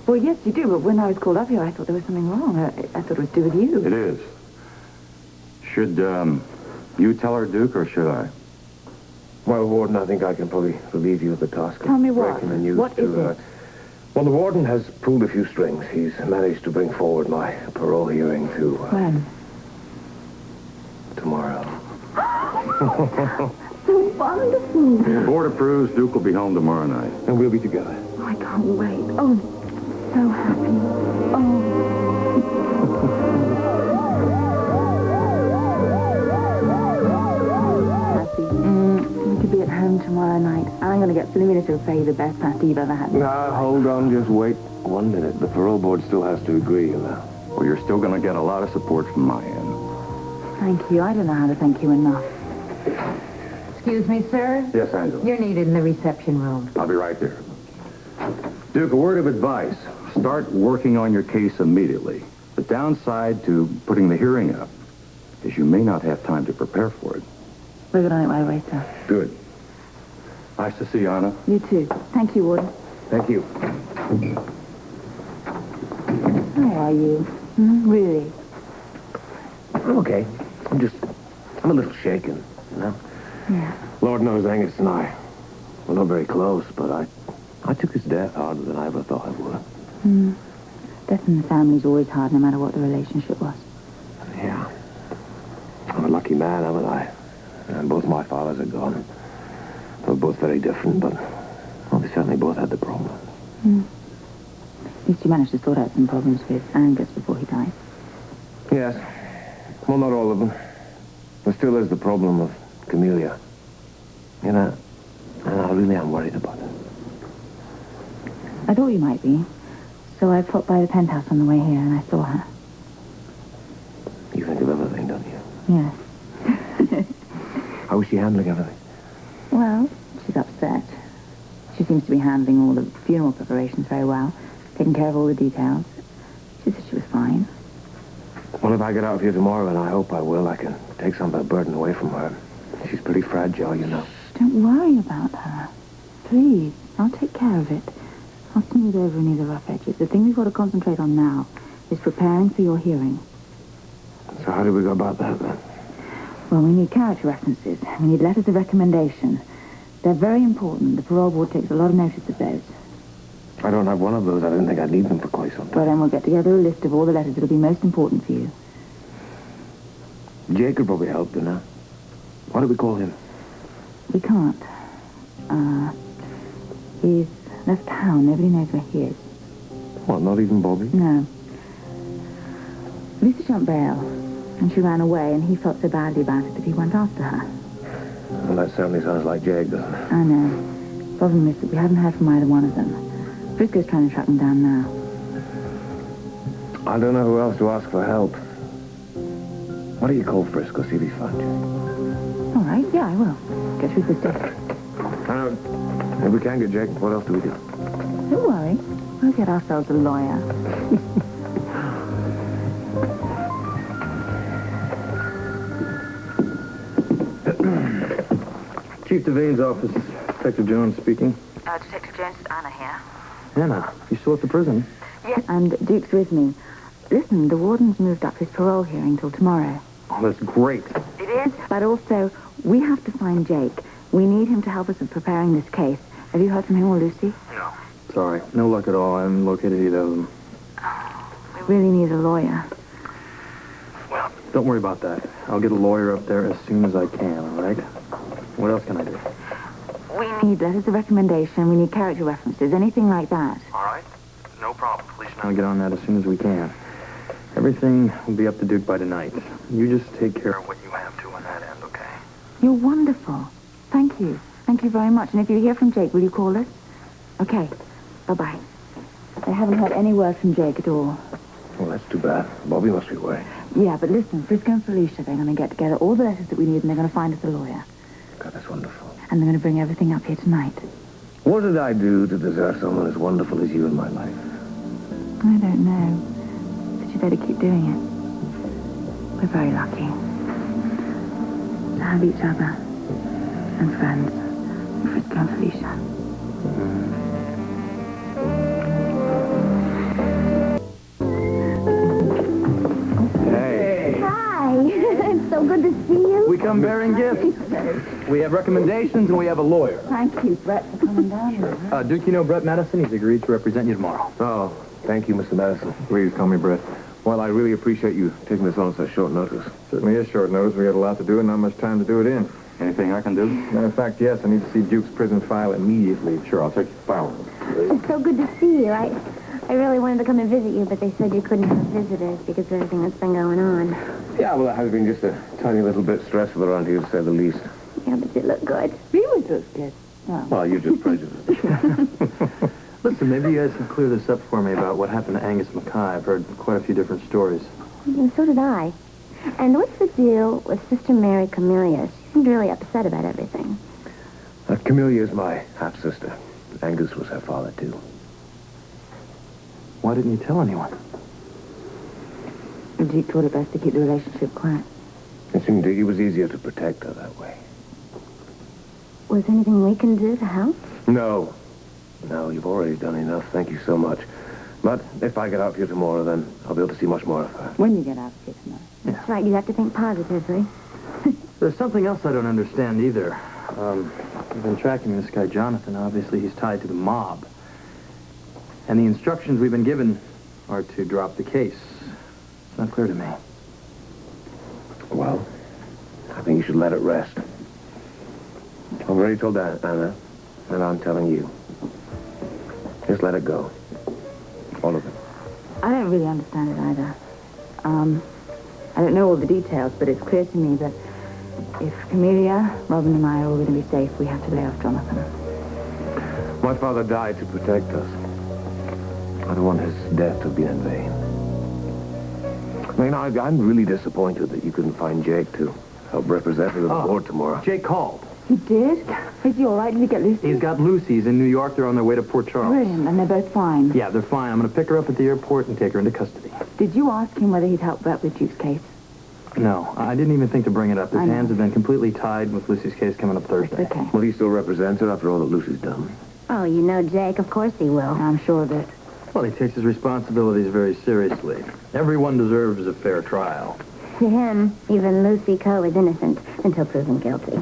Well, yes, you do, but when I was called up here, I thought there was something wrong. I thought it was to do with you. It is. Should, you tell her, Duke, or should I? Well, Warden, I think I can probably relieve you of the task of Tell me what? breaking the news What is it? Well, the Warden has pulled a few strings. He's managed to bring forward my parole hearing to... When? Tomorrow. So wonderful. Board approves, Duke will be home tomorrow night. And we'll be together. Oh, I can't wait. Oh, I'm so happy. Oh. We could be at home tomorrow night. I'm going to get Felicia to pay you the best party you've ever had. Now, hold on, just wait 1 minute. The parole board still has to agree, you know. Well, you're still going to get a lot of support from my end. Thank you. I don't know how to thank you enough. Excuse me, sir? Yes, Angela. You're needed in the reception room. I'll be right there. Duke, a word of advice. Start working on your case immediately. The downside to putting the hearing up is you may not have time to prepare for it. We'll get on it right away, sir. Good. Nice to see you, Anna. You too. Thank you, Warden. Thank you. How are you? Really? I'm okay. I'm a little shaken, you know? Yeah. Lord knows Angus and I, we're not very close, but I took his death harder than I ever thought I would. Death in the family's always hard, no matter what the relationship was. Yeah. I'm a lucky man, haven't I? And both my fathers are gone. We're both very different, but well, we certainly both had the problems. At least you managed to sort out some problems with Angus before he died. Yes. Well, not all of them. There still is the problem of Camellia. You know, and I really am worried about it. I thought you might be. So I popped by the penthouse on the way here and I saw her. You think of everything, don't you? Yes. How is she handling everything? Well, she's upset. She seems to be handling all the funeral preparations very well, taking care of all the details. She said she was fine. Well, if I get out of here tomorrow, and I hope I will, I can take some of that burden away from her. She's pretty fragile, you know. Don't worry about her. Please, I'll take care of it. I'll smooth over any of the rough edges. The thing we've got to concentrate on now is preparing for your hearing. So how do we go about that, then? Well, we need character references. We need letters of recommendation. They're very important. The parole board takes a lot of notice of those. I don't have one of those. I didn't think I'd need them for quite some time. Well, then we'll get together a list of all the letters that'll be most important for you. Jake could probably help, you know. What do we call him? We can't. He's left town. Nobody knows where he is. What, not even Bobby? No. Lisa jumped bail, and she ran away, and he felt so badly about it that he went after her. Well, that certainly sounds like Jake, doesn't it? I know. Problem is that we haven't heard from either one of them. Frisco's trying to track them down now. I don't know who else to ask for help. What do you call Frisco? See if he's found you. All right, yeah, I will. Get through this day. If we can get Jake, what else do we do? Don't worry. We'll get ourselves a lawyer. Chief Devane's office. Detective Jones speaking. Detective Jones, it's Anna here. Anna, you still at the prison? Yes. And Duke's with me. Listen, the warden's moved up his parole hearing till tomorrow. Oh, that's great. It is? But also, we have to find Jake. We need him to help us in preparing this case. Have you heard from him or Lucy? No. Sorry, no luck at all. I haven't located either of them. We really need a lawyer. Well, don't worry about that. I'll get a lawyer up there as soon as I can, all right? What else can I do? We need letters of recommendation. We need character references. Anything like that. All right. No problem. Please now get on that as soon as we can. Everything will be up to Duke by tonight. You just take care of what you have to on that end, okay? You're wonderful. Thank you. Thank you very much. And if you hear from Jake, will you call us? Okay. Bye-bye. I haven't heard any word from Jake at all. Well, that's too bad. Bobby must be worried. Yeah, but listen, Frisco and Felicia, they're going to get together all the letters that we need, and they're going to find us a lawyer. God, that's wonderful. And they're going to bring everything up here tonight. What did I do to deserve someone as wonderful as you in my life? I don't know. But you better keep doing it. We're very lucky to have each other and friends, Frisco and Felicia. come bearing gifts. We have recommendations and we have a lawyer. Thank you, Brett, for coming down here. Duke, you know Brett Madison? He's agreed to represent you tomorrow. Oh, thank you, Mr. Madison. Please call me Brett. Well, I really appreciate you taking this on such short notice. Certainly is short notice. We got a lot to do and not much time to do it in. Anything I can do? Matter of fact, yes, I need to see Duke's prison file immediately. Sure, I'll take your file. It's so good to see you. I really wanted to come and visit you, but they said you couldn't have visitors because of everything that's been going on. Yeah, well, it has been just a tiny little bit stressful around here, to say the least. Yeah, but you look good. We was just good. Well, you're just prejudiced. Listen, maybe you guys can clear this up for me about what happened to Angus Mackay. I've heard quite a few different stories. And so did I. And what's the deal with Sister Mary Camellia? She seemed really upset about everything. Camellia is my half-sister. Angus was her father, too. Why didn't you tell anyone? Duke thought it best to keep the relationship quiet. It seemed it was easier to protect her that way. Was there anything we can do to help? No. No, you've already done enough. Thank you so much. But if I get out here tomorrow, then I'll be able to see much more of her. When you get out of here tonight. That's right. You have to think positively. There's something else I don't understand either. I've been tracking this guy, Jonathan. Obviously, he's tied to the mob. And the instructions we've been given are to drop the case. It's not clear to me. Well, I think you should let it rest. I've already told Anna, and I'm telling you. Just let it go. All of it. I don't really understand it either. I don't know all the details, but it's clear to me that if Camellia, Robin, and I are all going to be safe, we have to lay off Jonathan. My father died to protect us. I don't want his death to be in vain. I mean, I'm really disappointed that you couldn't find Jake to help represent her to the board tomorrow. Jake called. He did? Is he all right? Did he get Lucy? He's got Lucy's in New York. They're on their way to Port Charles. Brilliant, and they're both fine. Yeah, they're fine. I'm going to pick her up at the airport and take her into custody. Did you ask him whether he'd help Brett with Duke's case? No, I didn't even think to bring it up. His I know. hands have been completely tied with Lucy's case coming up Thursday. Okay. Well, he still represents her after all that Lucy's done. Oh, you know Jake. Of course he will. I'm sure of it. Well, he takes his responsibilities very seriously. Everyone deserves a fair trial. To him, even Lucy Coe is innocent until proven guilty.